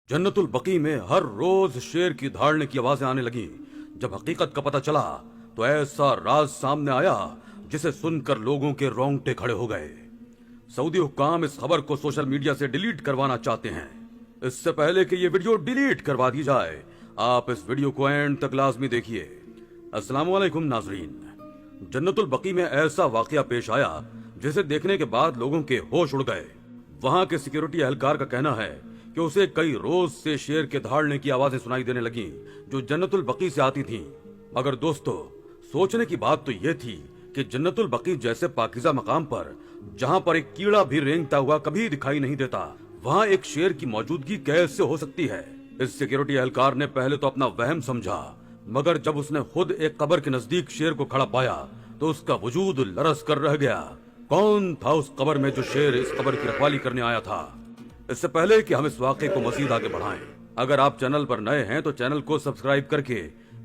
जन्नतुल बकी में हर रोज शेर की दहाड़ने की आवाजें आने लगी। जब हकीकत का पता चला तो ऐसा राज सामने आया जिसे सुनकर लोगों के रोंगटे खड़े हो गए। सऊदी हुक्काम इस खबर को सोशल मीडिया से डिलीट करवाना चाहते हैं। इससे पहले कि ये वीडियो डिलीट करवा दी जाए, आप इस वीडियो को एंड तक लाजमी देखिए। अस्सलाम वालेकुम नाजरीन। जन्नतुल बकी में ऐसा वाकया पेश आया जिसे देखने के बाद लोगों के होश उड़ गए। वहां के सिक्योरिटी एहलकार का कहना है कि उसे कई रोज से शेर के दहाड़ने की आवाजें सुनाई देने लगी जो जन्नतुल बकी से आती थीं। मगर दोस्तों, सोचने की बात तो यह थी कि जन्नतुल बकी जैसे पाकीज़ा मकाम पर, जहां पर एक कीड़ा भी रेंगता हुआ कभी दिखाई नहीं देता, वहां एक शेर की मौजूदगी कैसे हो सकती है। इस सिक्योरिटी एहलकार ने पहले तो अपना वहम समझा, मगर जब उसने खुद एक कब्र के नजदीक शेर को खड़ा पाया तो उसका वजूद लरस कर रह गया। कौन था उस कब्र में जो शेर इस कब्र की रखवाली करने आया था? इससे पहले कि हम इस वाकये को मजीद आगे बढ़ाएं, अगर आप चैनल पर नए हैं तो चैनल को सब्सक्राइब करके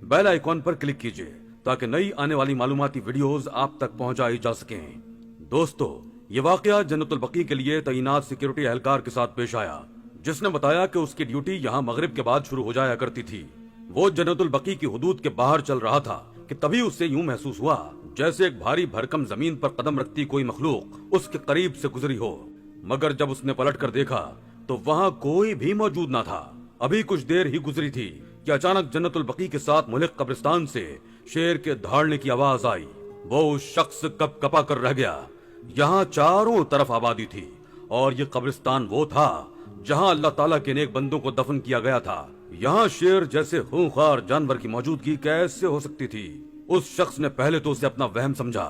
बेल आइकॉन पर क्लिक कीजिए ताकि नई आने वाली मालूमाती वीडियोस आप तक पहुंचाई जा सकें। दोस्तों, ये वाकया जन्नतुल बकी के लिए तैनात सिक्योरिटी एहलकार के साथ पेश आया, जिसने बताया कि उसकी ड्यूटी यहाँ मगरिब के बाद शुरू हो जाया करती थी। वो जन्नतुल बकी की हुदूद के बाहर चल रहा था कि तभी उससे यूं महसूस हुआ जैसे एक भारी भरकम जमीन पर कदम रखती कोई मखलूक उसके करीब से गुजरी हो। मगर जब उसने पलट कर देखा तो वहां कोई भी मौजूद न था। अभी कुछ देर ही गुजरी थी कि अचानक जन्नतुल बकी के साथ मुल्क कब्रिस्तान से शेर के दहाड़ने की आवाज आई। वो उस शख्स कपकपा कर रह गया। यहाँ चारों तरफ आबादी थी और ये कब्रिस्तान वो था जहाँ अल्लाह ताला के नेक बंदों को दफन किया गया था। यहाँ शेर जैसे खूंखार जानवर की मौजूदगी कैसे हो सकती थी? उस शख्स ने पहले तो उसे अपना वहम समझा,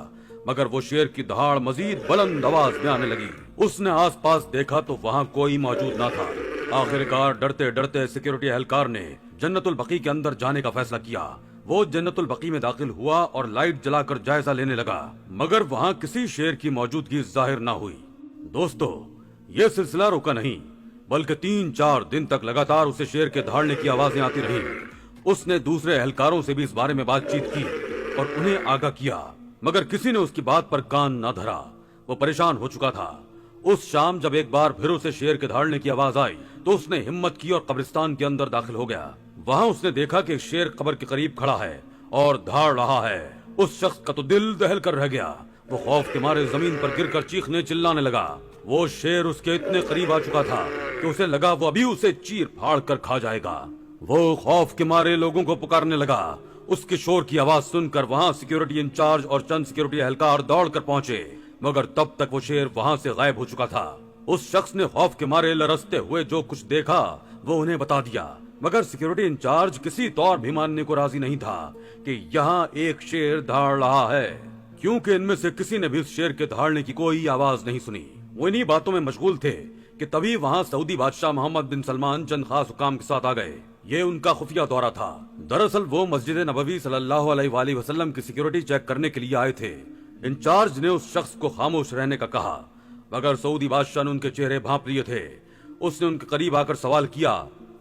मगर वो शेर की दहाड़ मजीद बुलंद आवाज में आने लगी। उसने आसपास देखा तो वहाँ कोई मौजूद न था। आखिरकार डरते डरते सिक्योरिटी एहलकार ने जन्नतुल बकी के अंदर जाने का फैसला किया। वो जन्नतुल बकी में दाखिल हुआ और लाइट जलाकर जायजा लेने लगा, मगर वहाँ किसी शेर की मौजूदगी जाहिर न हुई। दोस्तों, ये सिलसिला रुका नहीं, बल्कि 3-4 दिन तक लगातार उसे शेर के दहाड़ने की आवाजें आती रही। उसने दूसरे एहलकारों से भी इस बारे में बातचीत की और उन्हें आगाह किया, मगर किसी ने उसकी बात पर कान न धरा। वो परेशान हो चुका था। उस शाम जब एक बार फिर उसे शेर के दहाड़ने की आवाज आई तो उसने हिम्मत की और कब्रिस्तान के अंदर दाखिल हो गया। वहाँ उसने देखा कि एक शेर कब्र के करीब खड़ा है और दहाड़ रहा है। उस शख्स का तो दिल दहल कर रह गया। वो खौफ के मारे जमीन पर गिरकर चीखने चिल्लाने लगा। वो शेर उसके इतने करीब आ चुका था कि उसे लगा वो अभी उसे चीर फाड़ कर खा जाएगा। वो खौफ के मारे लोगों को पुकारने लगा। उसके शोर की आवाज सुनकर वहाँ सिक्योरिटी इंचार्ज और चंद सिक्योरिटी एहलकार दौड़कर पहुंचे, मगर तब तक वो शेर वहाँ से गायब हो चुका था। उस शख्स ने खौफ के मारे लरसते हुए जो कुछ देखा वो उन्हें बता दिया, मगर सिक्योरिटी इंचार्ज किसी तौर भी मानने को राजी नहीं था कि यहाँ एक शेर दहाड़ रहा है, क्योंकि इनमें से किसी ने भी उस शेर के दहाड़ने की कोई आवाज नहीं सुनी। वो इन्हीं बातों में मशगूल थे कि तभी वहाँ सऊदी बादशाह मोहम्मद बिन सलमान चंद खास हुकाम के साथ आ गए। ये उनका खुफिया दौरा था। दरअसल वो मस्जिद नबवी सल्लल्लाहु अलैहि वसल्लम की सिक्योरिटी चेक करने के लिए आए थे। इंचार्ज ने उस शख्स को खामोश रहने का कहा, मगर सऊदी बादशाह ने उनके चेहरे भांप लिए थे। उसने उनके करीब आकर सवाल किया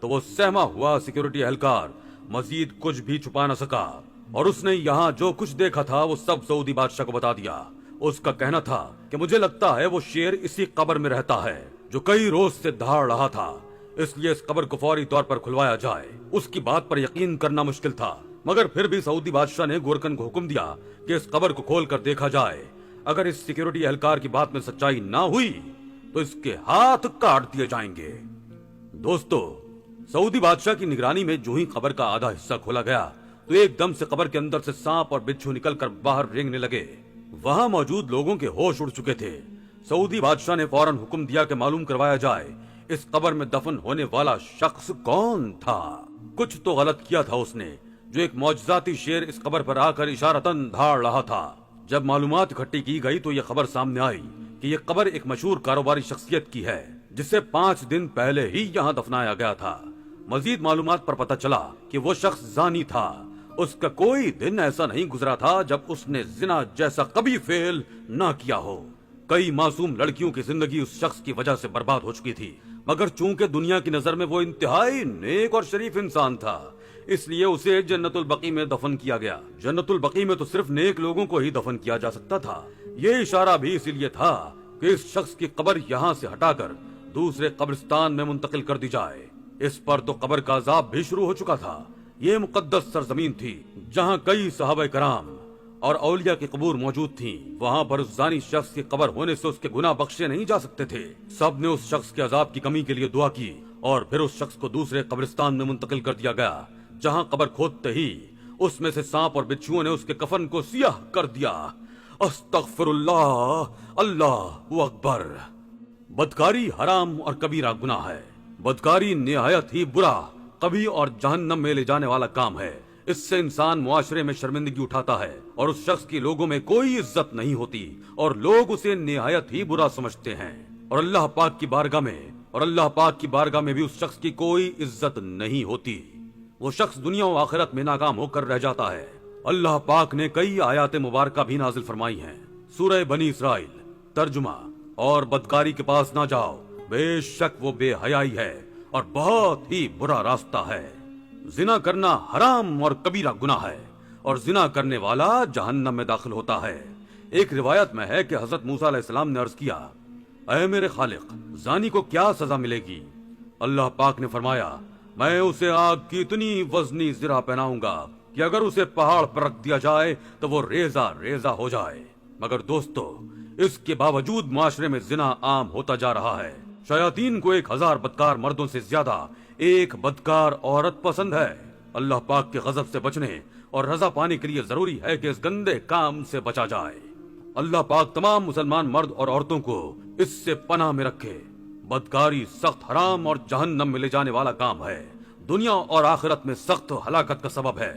तो वो सहमा हुआ सिक्योरिटी एहलकार मजीद कुछ भी छुपा न सका और उसने यहाँ जो कुछ देखा था वो सब सऊदी बादशाह को बता दिया। उसका कहना था कि मुझे लगता है वो शेर इसी कब्र में रहता है जो कई रोज से दहाड़ रहा था, इसलिए इस कब्र को फौरी तौर पर खुलवाया जाए। उसकी बात पर यकीन करना मुश्किल था, मगर फिर भी सऊदी बादशाह ने गोरकन को हुक्म दिया कि इस कब्र को खोलकर देखा जाए। अगर इस सिक्योरिटी एहलकार की बात में सच्चाई ना हुई तो इसके हाथ काट दिए जाएंगे। दोस्तों, सऊदी बादशाह की निगरानी में जो ही कब्र का आधा हिस्सा खोला गया तो एकदम से कब्र के अंदर से सांप और बिच्छू निकलकर बाहर रेंगने लगे। वहां मौजूद लोगों के होश उड़ चुके थे। सऊदी बादशाह ने फौरन हुक्म दिया कि मालूम करवाया जाए इस कब्र में दफन होने वाला शख्स कौन था। कुछ तो गलत किया था उसने, जो एक मौजजाती शेर इस कब्र पर आकर इशारतन दहाड़ रहा था। जब मालूमात इकट्ठी की गई तो यह खबर सामने आई कि यह कब्र एक मशहूर कारोबारी शख्सियत की है जिसे 5 दिन पहले ही यहाँ दफनाया गया था। मजीद मालूमात पर पता चला कि वो शख्स जानी था। उसका कोई दिन ऐसा नहीं गुजरा था जब उसने जिना जैसा कभी फेल ना किया हो। कई मासूम लड़कियों की जिंदगी उस शख्स की वजह से बर्बाद हो चुकी थी, मगर चूंकि दुनिया की नजर में वो इंतहाई नेक और शरीफ इंसान था, इसलिए उसे जन्नतुल बकी में दफन किया गया। जन्नतुल बकी में तो सिर्फ नेक लोगों को ही दफन किया जा सकता था। ये इशारा भी इसीलिए था कि इस शख्स की कब्र यहाँ से हटाकर दूसरे कब्रिस्तान में मुंतकिल कर दी जाए। اس پر تو قبر کا عذاب بھی شروع ہو چکا تھا۔ یہ مقدس سرزمین تھی جہاں کئی صحابہ کرام اور اولیاء کی قبور موجود تھیں۔ وہاں پر اس زانی شخص کی قبر ہونے سے اس کے گناہ بخشے نہیں جا سکتے تھے۔ سب نے اس شخص کے عذاب کی کمی کے لیے دعا کی اور پھر اس شخص کو دوسرے قبرستان میں منتقل کر دیا گیا، جہاں قبر کھودتے ہی اس میں سے سانپ اور بچھوؤں نے اس کے کفن کو سیاہ کر دیا۔ استغفر اللہ، اللہ اکبر۔ بدکاری حرام اور کبیرہ گناہ ہے۔ بدکاری نہایت ہی برا، قبیح اور جہنم میں لے جانے والا کام ہے۔ اس سے انسان معاشرے میں شرمندگی اٹھاتا ہے اور اس شخص کی لوگوں میں کوئی عزت نہیں ہوتی اور لوگ اسے نہایت ہی برا سمجھتے ہیں، اور اللہ پاک کی بارگاہ میں بھی اس شخص کی کوئی عزت نہیں ہوتی۔ وہ شخص دنیا و آخرت میں ناکام ہو کر رہ جاتا ہے۔ اللہ پاک نے کئی آیات مبارکہ بھی نازل فرمائی ہیں۔ سورہ بنی اسرائیل ترجمہ: اور بدکاری کے پاس نہ جاؤ، بے شک وہ بے حیائی ہے اور بہت ہی برا راستہ ہے۔ زنا کرنا حرام اور کبیرہ گناہ ہے اور زنا کرنے والا جہنم میں داخل ہوتا ہے۔ ایک روایت میں ہے کہ حضرت موسیٰ علیہ السلام نے عرض کیا، اے میرے خالق، زانی کو کیا سزا ملے گی؟ اللہ پاک نے فرمایا، میں اسے آگ کی اتنی وزنی زرہ پہناؤں گا کہ اگر اسے پہاڑ پر رکھ دیا جائے تو وہ ریزہ ریزہ ہو جائے۔ مگر دوستو، اس کے باوجود معاشرے میں زنا عام ہوتا جا رہا ہے۔ شیاطین کو 1000 بدکار مردوں سے زیادہ ایک بدکار عورت پسند ہے۔ اللہ پاک کے غضب سے بچنے اور رضا پانے کے لیے ضروری ہے کہ اس گندے کام سے بچا جائے۔ اللہ پاک تمام مسلمان مرد اور عورتوں کو اس سے پناہ میں رکھے۔ بدکاری سخت حرام اور جہنم میں لے جانے والا کام ہے، دنیا اور آخرت میں سخت ہلاکت کا سبب ہے۔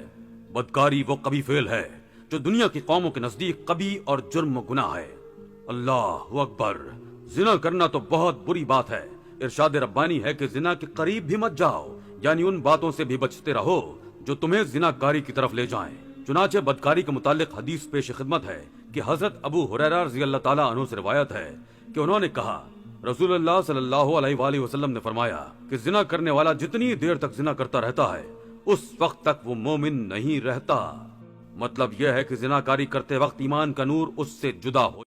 بدکاری وہ قبیح فعل ہے جو دنیا کی قوموں کے نزدیک قبیح اور جرم و گناہ ہے۔ اللہ اکبر۔ زنا کرنا تو بہت بری بات ہے۔ ارشاد ربانی ہے کہ زنا کے قریب بھی مت جاؤ، یعنی ان باتوں سے بھی بچتے رہو جو تمہیں زنا کاری کی طرف لے جائیں۔ چنانچہ بدکاری کے متعلق حدیث پیش خدمت ہے کہ حضرت ابو ہریرہ رضی اللہ تعالیٰ عنہ سے روایت ہے کہ انہوں نے کہا، رسول اللہ صلی اللہ علیہ وآلہ وسلم نے فرمایا کہ زنا کرنے والا جتنی دیر تک زنا کرتا رہتا ہے اس وقت تک وہ مومن نہیں رہتا۔ مطلب یہ ہے کہ زنا کاری کرتے وقت ایمان کا نور اس سے جدا ہو